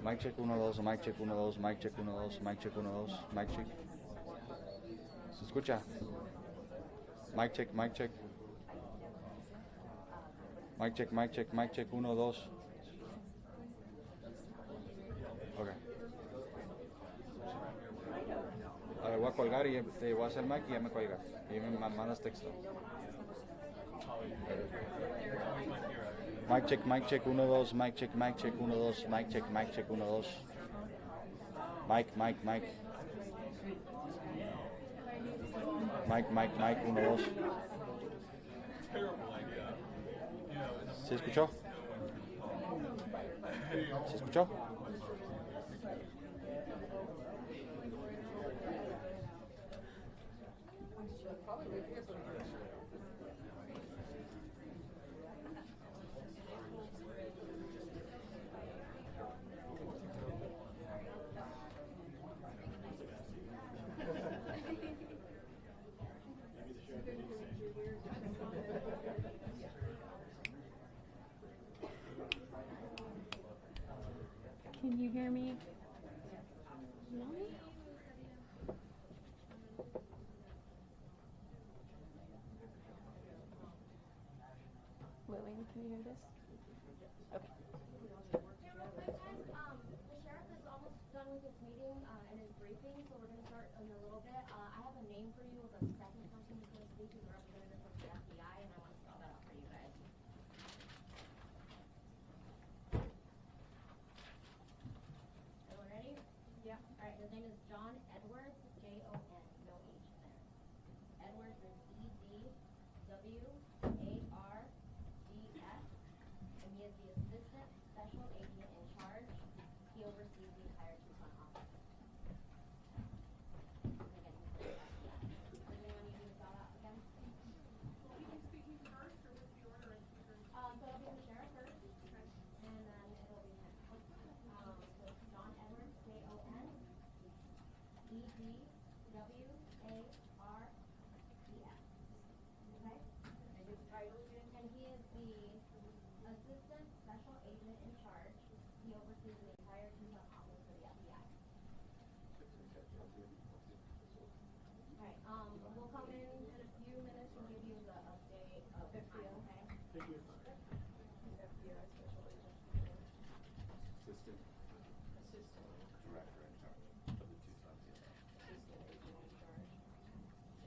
Mic check 1, 2, mic check 1, 2, mic check 1, 2, mic check 1, 2, mic check. ¿Se escucha? Mic check, mic check. Mic check, mic check, mic check 1, 2. Ok. A ver, voy a colgar y te voy a hacer mic y ya me cuelgas. Y me mandas texto. Mic check 1, 2, mic check 1, 2, mic check 1, 2. Mic, 1, 2. ¿Se escuchó? ¿Se escuchó? Can you hear me? No? Lillian, can you hear this? Okay. Hey, real quick, guys. The sheriff is almost done with his meeting and his briefing, so we're going to start in a little bit. I have a name for you of a second person who's going to speak, who's a representative from the FBI, and I want to spell that out for you guys. Everyone ready? Yeah. All right, his name is John Edwards, J-O-N, no H in there. Edwards is E-D-W-A-R-D-S, and he is the Assistant Special Agent in charge. He oversees the entire Tucson office. Again, he's from the FBI. Does anyone need me to spell out again? Will he be speaking first, or what's the order of speakers? So it'll be the sheriff first, and then it'll be him. So it's John Edwards, J-O-N, E-D-W-A-R-D-S. Okay? And his title again? And he is the Assistant Special Agent in charge. He oversees the entire Tucson office for the FBI. Alright, we'll come in a few minutes and give you the update of the time, okay? Thank you. FBI Special Agent. Assistant Director in charge of the Tucson TSA. Assistant Agent in charge.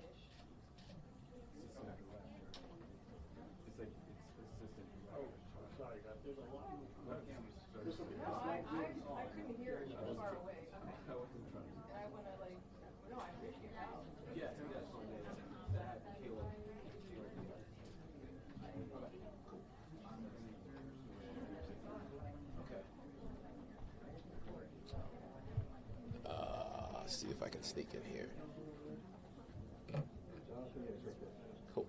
Ish. Assistant Director. It's like, it's Assistant Director in charge. Sorry, guys, there's a lot. This will be No, I couldn't hear it. You were far away. Okay. I wasn't trying to. And I want to like, no, I appreciate your help. Yes, yes. That, Caleb. Okay. See if I can sneak in here. Cool.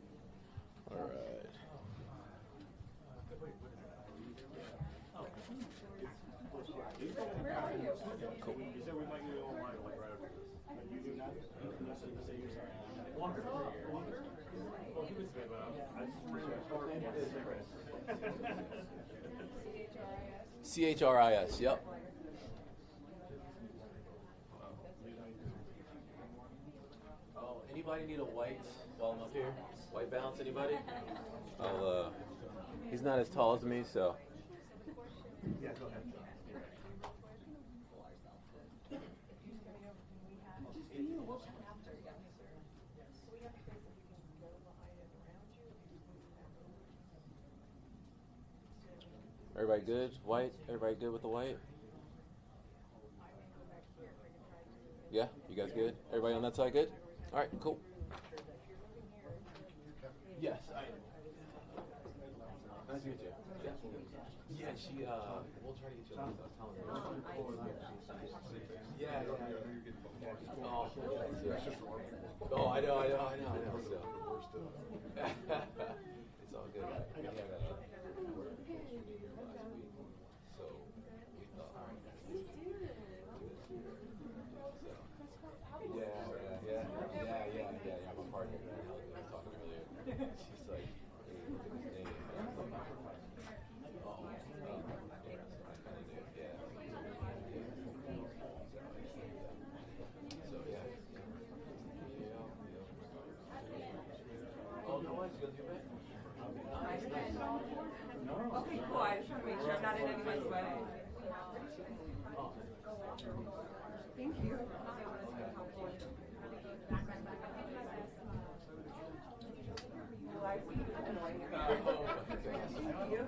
All right. Where are you? Cool. He said we might get it online, like right after this. You do not, necessarily say you're sorry. Longer. Longer? Well, he would say, but I just really short and CHRIS. CHRIS, yep. Oh, anybody need a white while I'm up here? White balance, anybody? I'll, he's not as tall as me, so. Yeah, go ahead. Everybody good? White? Everybody good with the white? Yeah? You guys good? Everybody on that side good? All right, cool. Yes, I am. Nice to meet you. Yeah, she, we'll try to get you a list. I was telling her. Yeah. Oh, yeah. Oh, I know. So. It's all good. We had a workation meeting last week, so we thought, all right, let's do it. Yeah. My partner, I was talking earlier. She's like, hey, look at his name. Okay, cool. I just want to make sure I'm not in anyone's way. Thank you. Will I be annoying you? Thank you.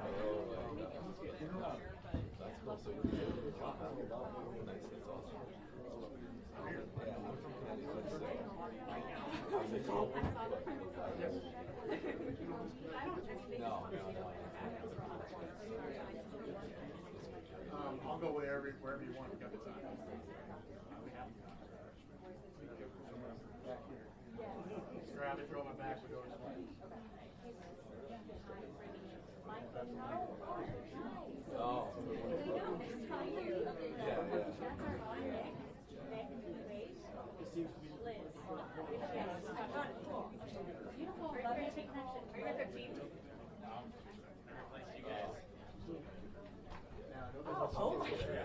I'll go wherever you want. We got the time. Grab it, throw my back, we go this way. Oh. Beautiful. Love it. Take connection. Are you 15? Oh my God.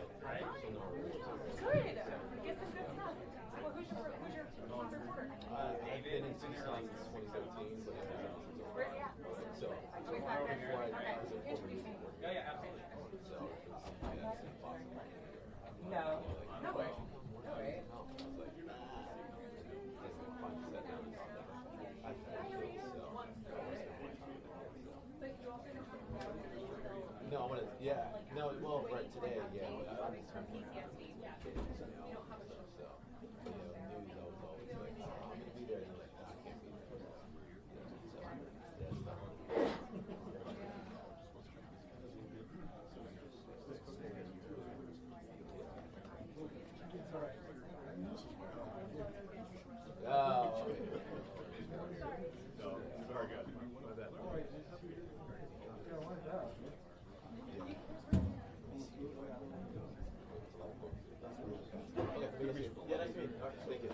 Good. Get some good stuff. Well, who's your report? I've been in Tucson since 2017, but so before I was a former Yeah, absolutely. so No. No way. No way. No, I'm gonna, yeah. No, well, right today, yeah. I'm From PCSD. so, news, I was always like, oh, I'm gonna be there, and I'm like, nah, I can't be there. Oh, okay. No, very good. Okay, yeah, nice to meet you. All right, thank you.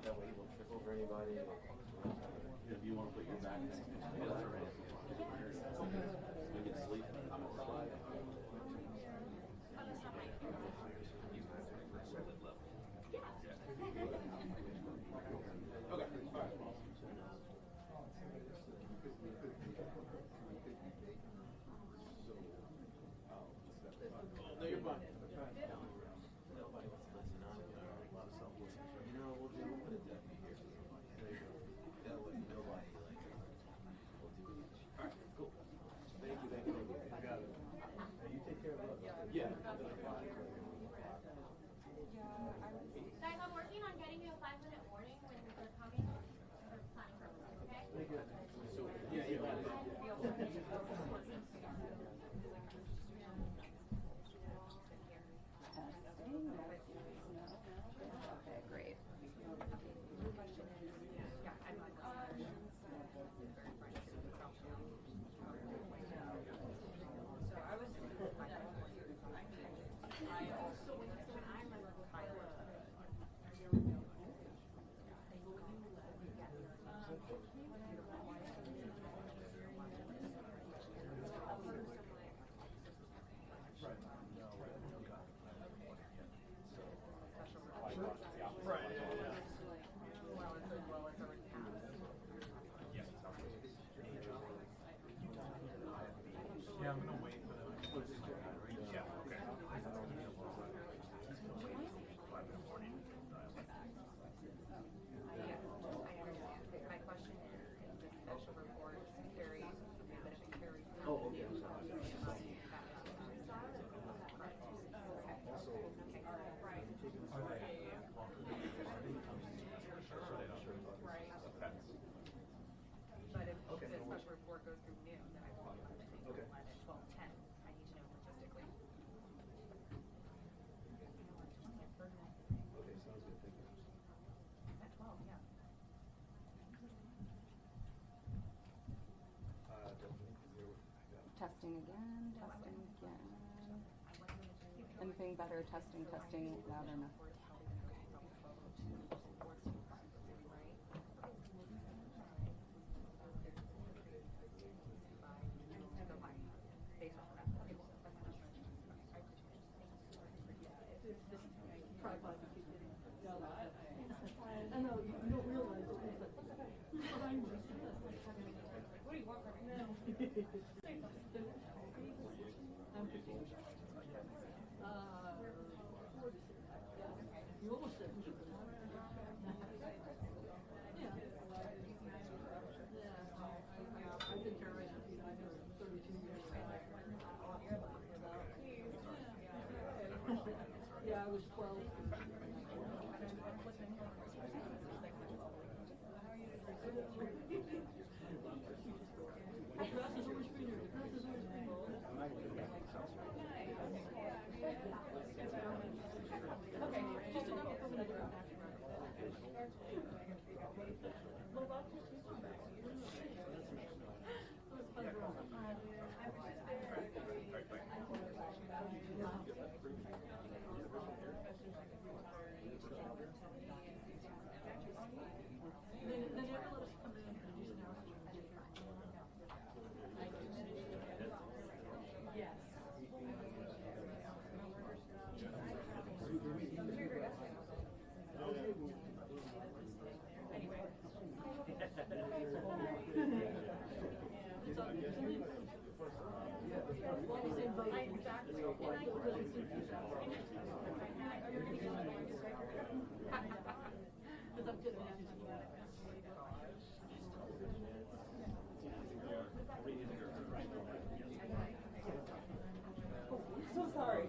That way you won't trip over anybody. If you want to put your back next to me, that's all right. We can sleep. Okay. All right. No, you're fine. Nobody wants to listen on it. A lot of self-work. You know, we'll put a deputy here. That way, nobody will do it. All right, cool. Thank you. I got it. You take care of us. Yeah. Guys, I'm working on getting you a 5-minute warning when they're coming for planning purposes, okay? Yeah, you got it. Okay, great. Yeah, I'm gonna wait for them. Yeah, okay. My question is, the special report carries, but if it carries. Oh, okay. But if the special report goes through noon, then I won't have to take Okay. 11, 12, 10. I need to know logistically. Okay, sounds good. Thank you. At 12, yeah. Testing again. Anything better? Testing, loud enough. Based on that. You almost said. I've been terrorized with these items for 32 years. Yeah, I was 12. The grass is always greener. The grass is always greener. Okay, just enough to cover the ground. What about this? They never let us come in and use an hour. Yes. So sorry.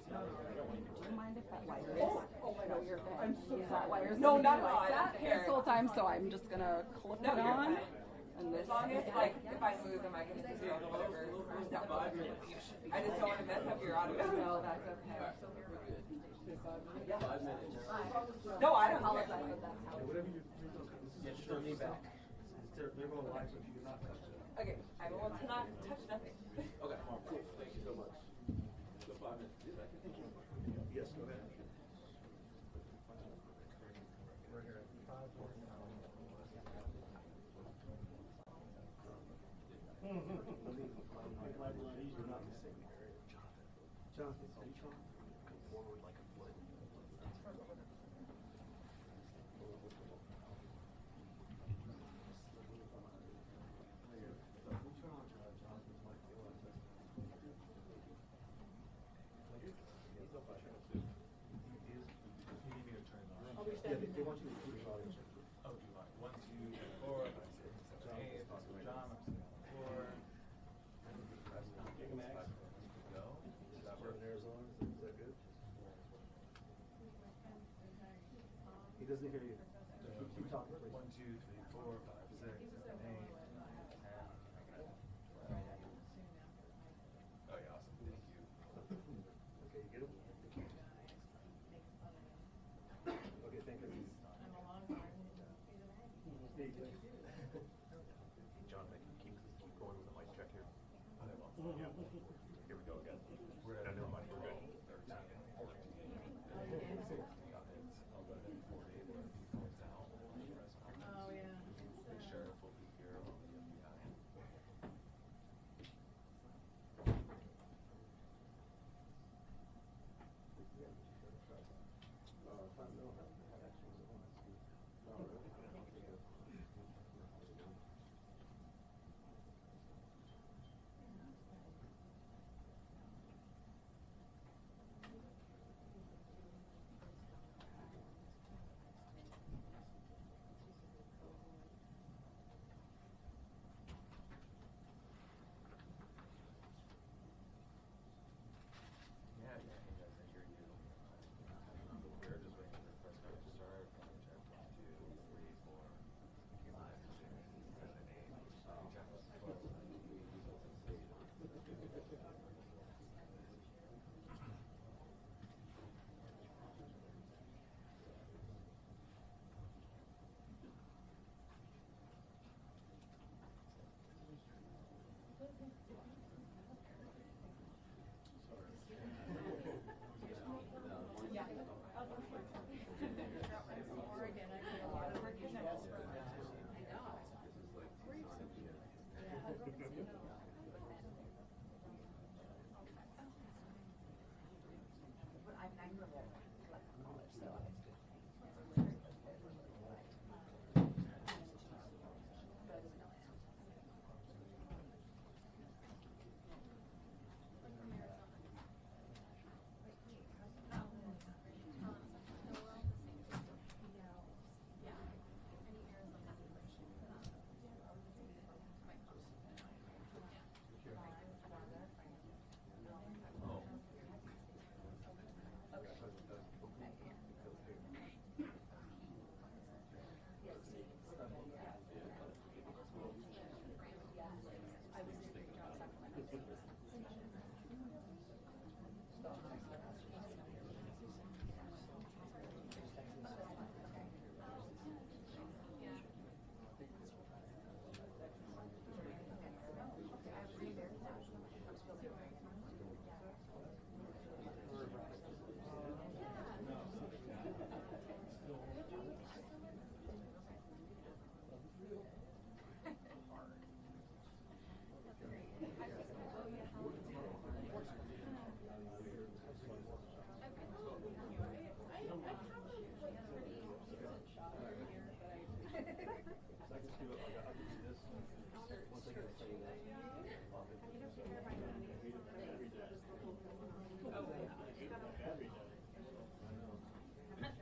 Do you mind if that wire is? Oh my gosh, Your bed? I'm so Is sorry. that wire No, gonna not be at all. like I don't that care. this whole time, so I'm just gonna clip No, it you're on. fine. And this. As long as, like, if I move, am I going to do whatever? No. I just don't want to mess up your audio. No, that's okay. No, I don't Apologize care. if that's how. Whatever you do, just turn me back. They're going live, so if you cannot touch it. Okay, I will not touch nothing. Okay, cool. Thank you so much. So 5 minutes. Yes, go ahead. We're here at 5. It might be a lot easier not to sing. Jonathan, are you trying? Come forward like a foot. Yeah, they want you to do the audio check. Oh, do you want 1, 2, 3, 4, 5, 6, 7, 8, John, I'm sitting on 4. Go. Is that in Arizona? Is that good? He doesn't hear you. Keep talking, please. 1, 2, 3, 4, 5, 6, 7, 8, 10. Oh, yeah, awesome. Thank you. Okay, you get him? Okay, thank you. John, keep going with the mic check here. Oh, they will. Yeah. Here we go again. We're at No, never mind. We're good. 13, 14. It's 11, 40. Oh, yeah. The sheriff will be here on the FBI. Yeah, hey guys, I hear you. We're just waiting for the press conference to start. Check 1, 2, 3,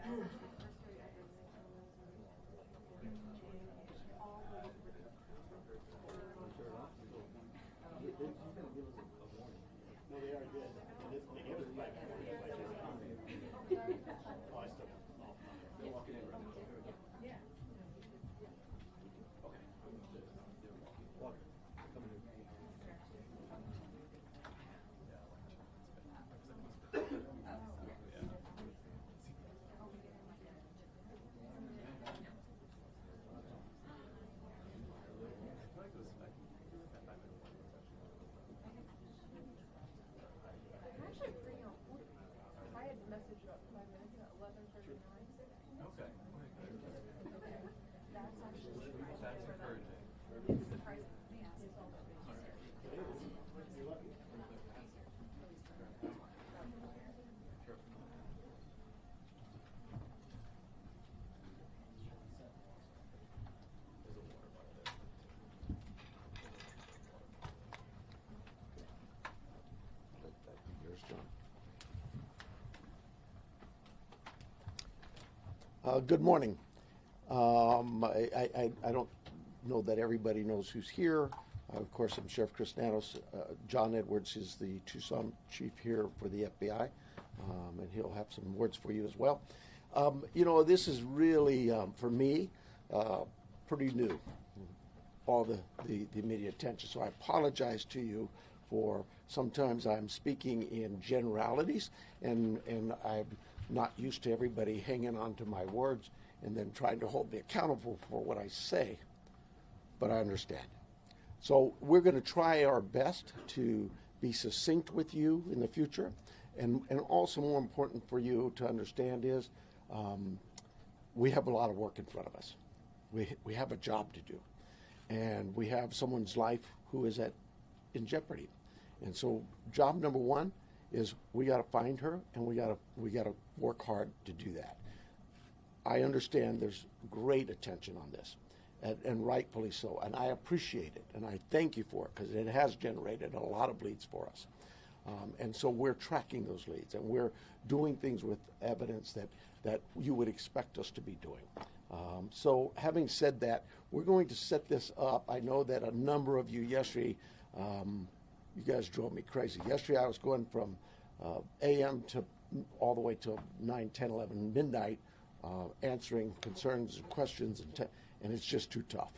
No, they are good. They gave us 5 minutes. Oh, I still got they're walking in right now. Yeah. Okay. Water. Coming in. Actually, pretty on point. I had messaged about 5 minutes at 11:39. Okay. That's actually surprising. That's encouraging. It's surprising. Yeah, it's all about You're lucky. Yours, John. Good morning. I don't know that everybody knows who's here. Of course, I'm Sheriff Chris Nanos. John Edwards is the Tucson chief here for the FBI, and he'll have some words for you as well. You know, this is really, for me, pretty new, all the media attention. So I apologize to you for sometimes I'm speaking in generalities, and I'm not used to everybody hanging on to my words and then trying to hold me accountable for what I say, but I understand. So we're going to try our best to be succinct with you in the future, and also more important for you to understand is we have a lot of work in front of us. We have a job to do, and we have someone's life who is in jeopardy. And so job number one is we got to find her, and we got to work hard to do that. I understand there's great attention on this, and rightfully so, and I appreciate it, and I thank you for it because it has generated a lot of leads for us. And so we're tracking those leads, and we're doing things with evidence that you would expect us to be doing. So having said that, we're going to set this up. I know that a number of you yesterday, you guys drove me crazy. Yesterday I was going from a.m. to all the way till 9, 10, 11, midnight, answering concerns and questions, and it's just too tough.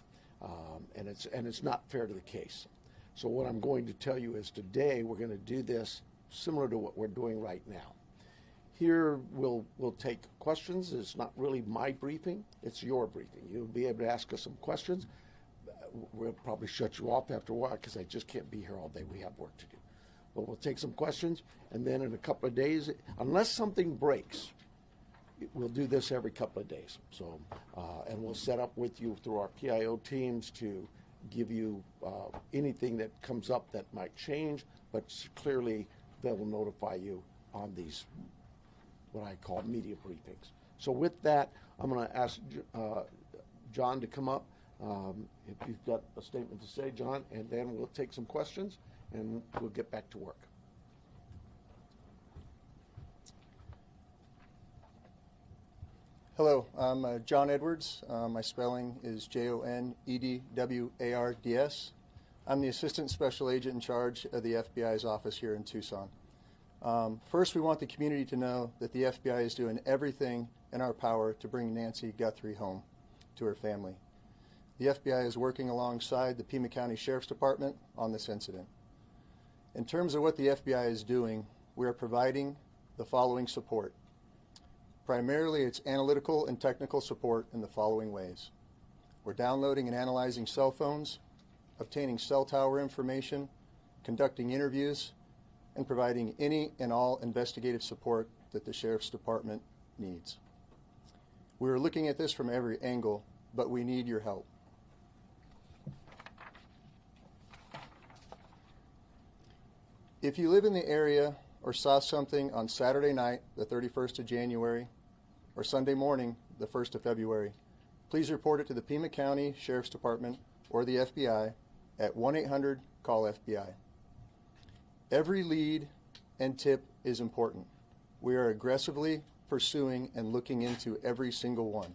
And it's not fair to the case. So what I'm going to tell you is today we're going to do this similar to what we're doing right now. Here we'll take questions. It's not really my briefing, it's your briefing. You'll be able to ask us some questions. We'll probably shut you off after a while because I just can't be here all day. We have work to do. But we'll take some questions, and then in a couple of days, unless something breaks, we'll do this every couple of days. So, and we'll set up with you through our PIO teams to give you anything that comes up that might change, but clearly they will notify you on these, what I call media briefings. So with that, I'm going to ask John to come up. If you've got a statement to say, John, and then we'll take some questions and we'll get back to work. Hello, I'm John Edwards. My spelling is Jonedwards. I'm the Assistant Special Agent in charge of the FBI's office here in Tucson. First, we want the community to know that the FBI is doing everything in our power to bring Nancy Guthrie home to her family. The FBI is working alongside the Pima County Sheriff's Department on this incident. In terms of what the FBI is doing, we are providing the following support. Primarily, it's analytical and technical support in the following ways. We're downloading and analyzing cell phones, obtaining cell tower information, conducting interviews, and providing any and all investigative support that the Sheriff's Department needs. We are looking at this from every angle, but we need your help. If you live in the area or saw something on Saturday night, the 31st of January, or Sunday morning, the 1st of February, please report it to the Pima County Sheriff's Department or the FBI at 1-800-CALL-FBI. Every lead and tip is important. We are aggressively pursuing and looking into every single one.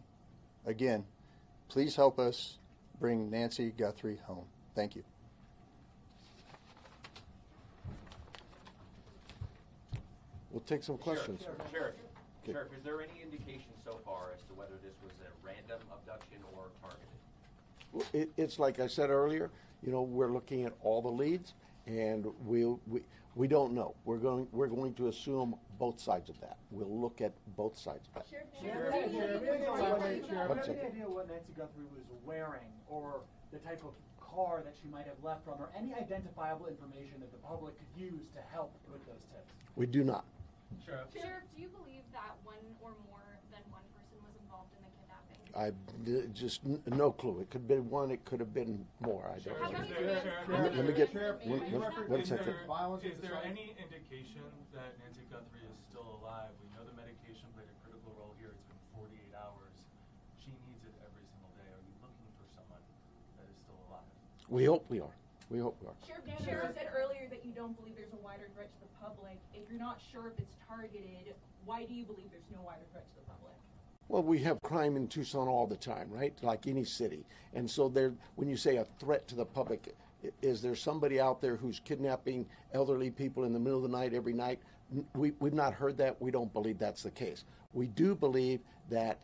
Again, please help us bring Nancy Guthrie home. Thank you. We'll take some questions. Sheriff, Okay. Sheriff, is there any indication so far as to whether this was a random abduction or targeted? It's like I said earlier, we're looking at all the leads, and we don't know. We're going to assume both sides of that. We'll look at both sides of that. Sheriff, any What's idea what Nancy Guthrie was wearing, or the type of car that she might have left from, or any identifiable information that the public could use to help with those tips? We do not. Sheriff, do you believe that one or more than one person was involved in the kidnapping? Just no clue. It could have been one. It could have been more. I don't know. Let me get one second. Is there any indication that Nancy Guthrie is still alive? We know the medication played a critical role here. It's been 48 hours. She needs it every single day. Are you looking for someone that is still alive? We hope we are. We hope we are. Sheriff said earlier that you don't believe there's a wider threat to the public. If you're not sure if it's targeted, why do you believe there's no wider threat to the public? Well, we have crime in Tucson all the time, right? Like any city. And so when you say a threat to the public, is there somebody out there who's kidnapping elderly people in the middle of the night every night? We've not heard that. We don't believe that's the case. We do believe that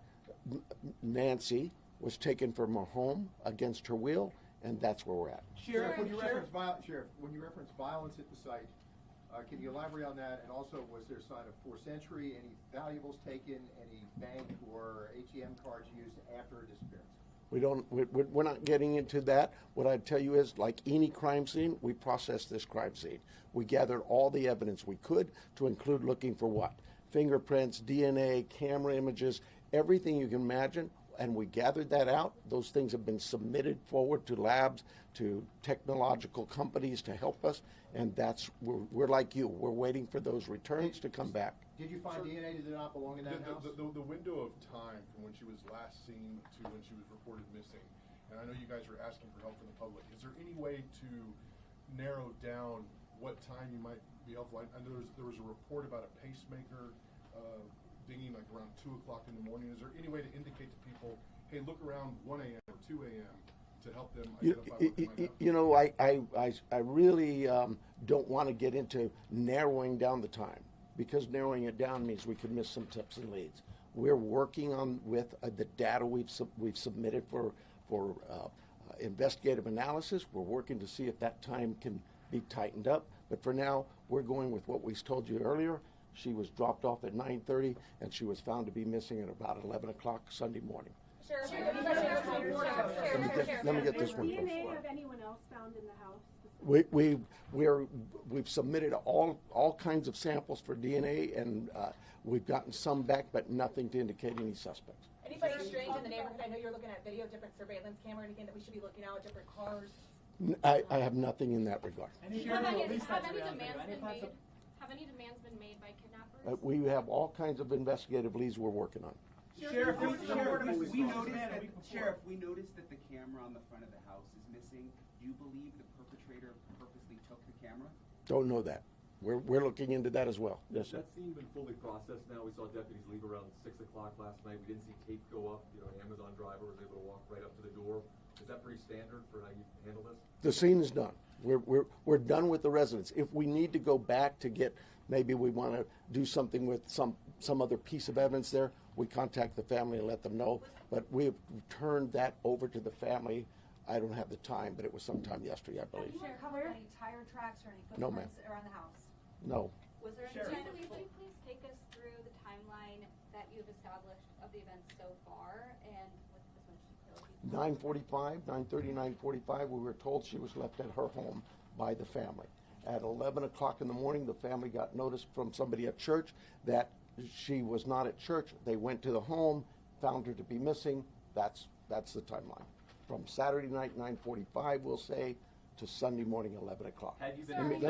Nancy was taken from her home against her will, and that's where we're at. Sheriff, when you reference violence at the site, can you elaborate on that? And also, was there a sign of forced entry, any valuables taken, any bank or ATM cards used after her disappearance? We're not getting into that. What I'd tell you is, like any crime scene, we processed this crime scene. We gathered all the evidence we could, to include looking for what? Fingerprints, DNA, camera images, everything you can imagine. And we gathered that out. Those things have been submitted forward to labs, to technological companies to help us. And we're like you. We're waiting for those returns to come back. Did you find DNA that did not belong in that house? The window of time from when she was last seen to when she was reported missing, and I know you guys are asking for help from the public, is there any way to narrow down what time you might be helpful? I know there was a report about a pacemaker dinging like around 2 o'clock in the morning. Is there any way to indicate to people, hey, look around 1 a.m. or 2 a.m. to help them identify what they might have? I really don't want to get into narrowing down the time, because narrowing it down means we could miss some tips and leads. We're working on with the data we've submitted for investigative analysis. We're working to see if that time can be tightened up. But for now, we're going with what we told you earlier. She was dropped off at 9:30, and she was found to be missing at about 11 o'clock Sunday morning. Sheriff, Let me get this one first. DNA of anyone else found in the house? We've submitted all kinds of samples for DNA, and we've gotten some back, but nothing to indicate any suspects. Anybody strange in the neighborhood? I know you're looking at video, different surveillance camera, anything that we should be looking out, different cars? I have nothing in that regard. Have any demands been made by kidnappers? We have all kinds of investigative leads we're working on. Sheriff, we noticed that the camera on the front of the house is missing. Do you believe the perpetrator purposely took the camera? Don't know that. We're looking into that as well. Yes, sir. That scene been fully processed now. We saw deputies leave around 6 o'clock last night. We didn't see tape go up. An Amazon driver was able to walk right up to the door. Is that pretty standard for how you handle this? The scene is done. We're done with the residents. If we need to go back to get, maybe we want to do something with some other piece of evidence there, we contact the family and let them know. But we've turned that over to the family. I don't have the time, but it was sometime yesterday, I believe. Did you recover any tire tracks or any No, footprints ma'am. around the house? No. Was there Could any you please take us through the timeline that you've established of the events so far, and what this one should 9:45, 9:30, 9:45, we were told she was left at her home by the family. At 11 o'clock in the morning, the family got notice from somebody at church that she was not at church. They went to the home, found her to be missing. That's the timeline. From Saturday night, 9:45, we'll say, to Sunday morning, 11 o'clock. Let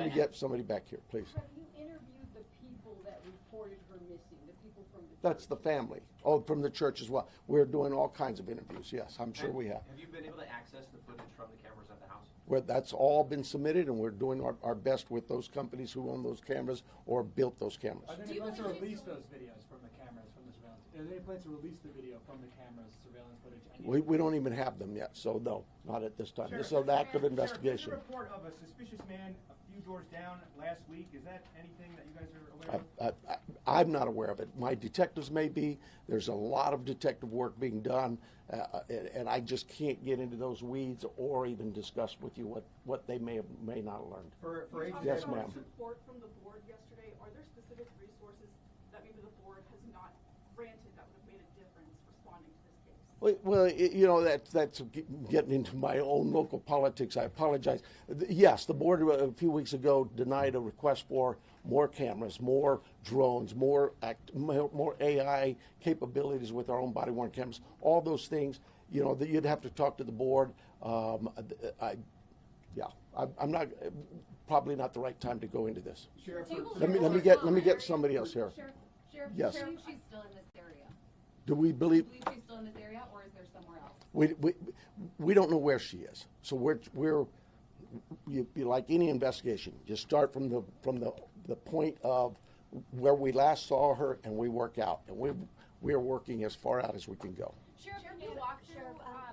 me get somebody back here, please. Have you interviewed the people that reported her missing, the people from the That's the family. Oh, from the church as well. We're doing all kinds of interviews, yes, I'm sure we have. Have you been able to access the footage from the cameras at the house? that's all been submitted, and we're doing our best with those companies who own those cameras or built those cameras. Are there any plans to release those videos from the cameras, from the surveillance? Are there any plans to release the video from the cameras, surveillance footage? We don't even have them yet, so no, not at this time. This is an active investigation. Sheriff, there's a report of a suspicious man a few doors down last week. Is that anything that you guys are aware of? I'm not aware of it. My detectives may be. There's a lot of detective work being done, and I just can't get into those weeds or even discuss with you what they may not have learned. For yes, ma'am. Report from the board yesterday. Are there specific resources that maybe the board has not granted that would have made a difference responding to this case? Well, that's getting into my own local politics. I apologize. Yes, the board a few weeks ago denied a request for more cameras, more drones, more AI capabilities with our own body-worn cameras. All those things, you'd have to talk to the board. I'm not probably not the right time to go into this. Sheriff, let me get somebody else here. Sheriff, Yes. do you believe she's still in this area? Do we believe? Do you believe she's still in this area, or is there somewhere else? We don't know where she is. So we're like any investigation. You start from the point of where we last saw her, and we work out, and we're working as far out as we can go. Sheriff, can you walk through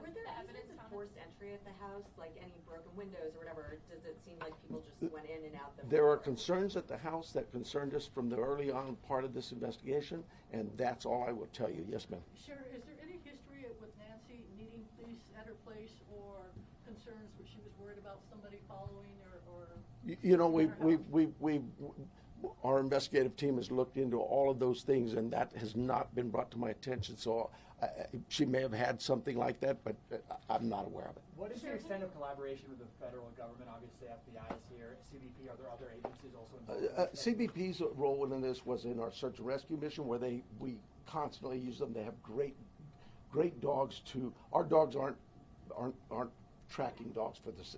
were there evidence of forced entry at the house, like any broken windows or whatever? Or does it seem like people just went in and out? There are concerns at the house that concerned us from the early on part of this investigation, and that's all I will tell you. Yes, ma'am. Sheriff, is there any history with Nancy needing police at her place, or concerns where she was worried about somebody following or our investigative team has looked into all of those things, and that has not been brought to my attention. So she may have had something like that, but I'm not aware of it. What is the extent of collaboration with the federal government? Obviously, FBI is here, CBP. Are there other agencies also involved? CBP's role in this was in our search and rescue mission, where we constantly use them. They have great dogs. Our dogs aren't tracking dogs for this.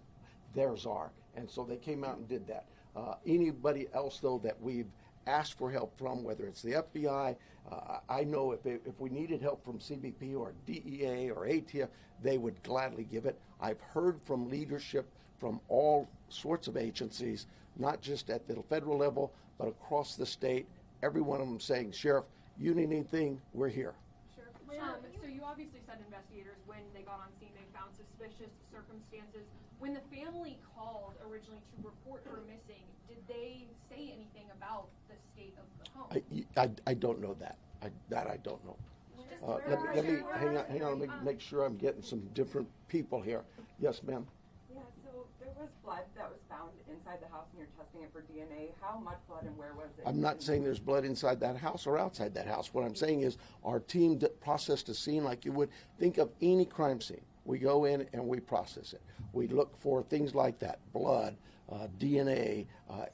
Theirs are, and so they came out and did that. Anybody else, though, that we've asked for help from, whether it's the FBI, I know if we needed help from CBP or DEA or ATF, they would gladly give it. I've heard from leadership from all sorts of agencies, not just at the federal level, but across the state, every one of them saying, Sheriff, you need anything, we're here. Sure. So you obviously said investigators, when they got on scene, they found suspicious circumstances. When the family called originally to report her missing, did they say anything about the state of the home? I don't know that. I don't know. Let me hang on. Let me make sure I'm getting some different people here. Yes, ma'am. Yeah, so there was blood that was found inside the house and you're testing it for DNA. How much blood and where was it? I'm not saying there's blood inside that house or outside that house. What I'm saying is our team processed a scene like you would think of any crime scene. We go in and we process it. We look for things like that: blood, DNA,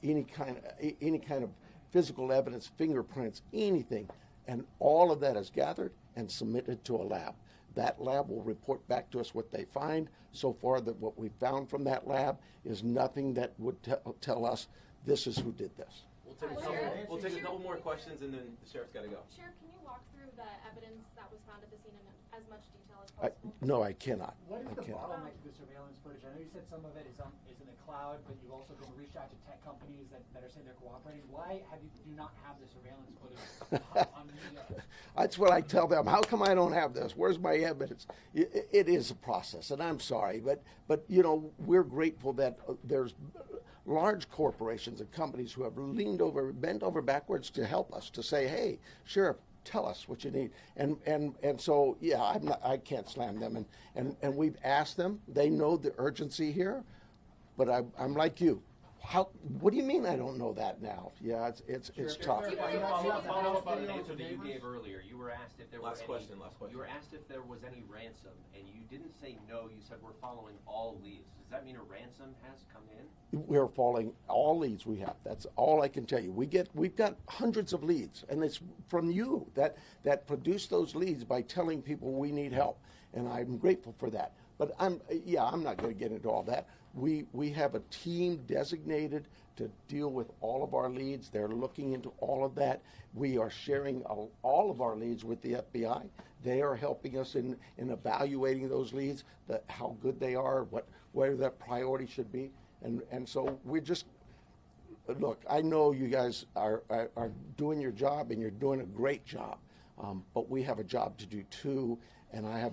any kind of physical evidence, fingerprints, anything, and all of that is gathered and submitted to a lab. That lab will report back to us what they find. So far, what we found from that lab is nothing that would tell us this is who did this. We'll take a couple more questions, and then the sheriff's got to go. Sheriff, can you walk through the evidence that was found at the scene in as much detail as possible? No, I cannot. What is the bottleneck to the surveillance footage? I know you said some of it is in the cloud, but you've also been reached out to tech companies that are saying they're cooperating. Why do you not have the surveillance footage on media? That's what I tell them. How come I don't have this? Where's my evidence? It is a process, and I'm sorry, but we're grateful that there's large corporations and companies who have bent over backwards to help us, to say, hey, Sheriff, tell us what you need. And so, yeah, I can't slam them. And we've asked them. They know the urgency here, but I'm like you. What do you mean I don't know that now? Yeah, it's tough. Follow up on an answer that you gave earlier. You were asked if there was Last question. You were asked if there was any ransom, and you didn't say no. You said we're following all leads. Does that mean a ransom has come in? We're following all leads we have. That's all I can tell you. We've got hundreds of leads, and it's from you that produce those leads by telling people we need help, and I'm grateful for that. But I'm not going to get into all that. We have a team designated to deal with all of our leads. They're looking into all of that. We are sharing all of our leads with the FBI. They are helping us in evaluating those leads, how good they are, where that priority should be. And so we're just, look, I know you guys are doing your job, and you're doing a great job, but we have a job to do too, and I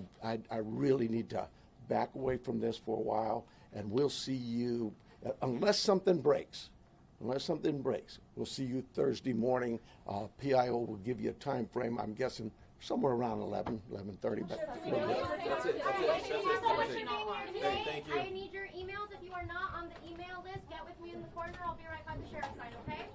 really need to back away from this for a while, and we'll see you, unless something breaks, we'll see you Thursday morning. PIO will give you a time frame, I'm guessing somewhere around 11:30. But That's it. Hey, thank you. I need your emails. If you are not on the email list, get with me in the corner. I'll be right by the sheriff's side, okay?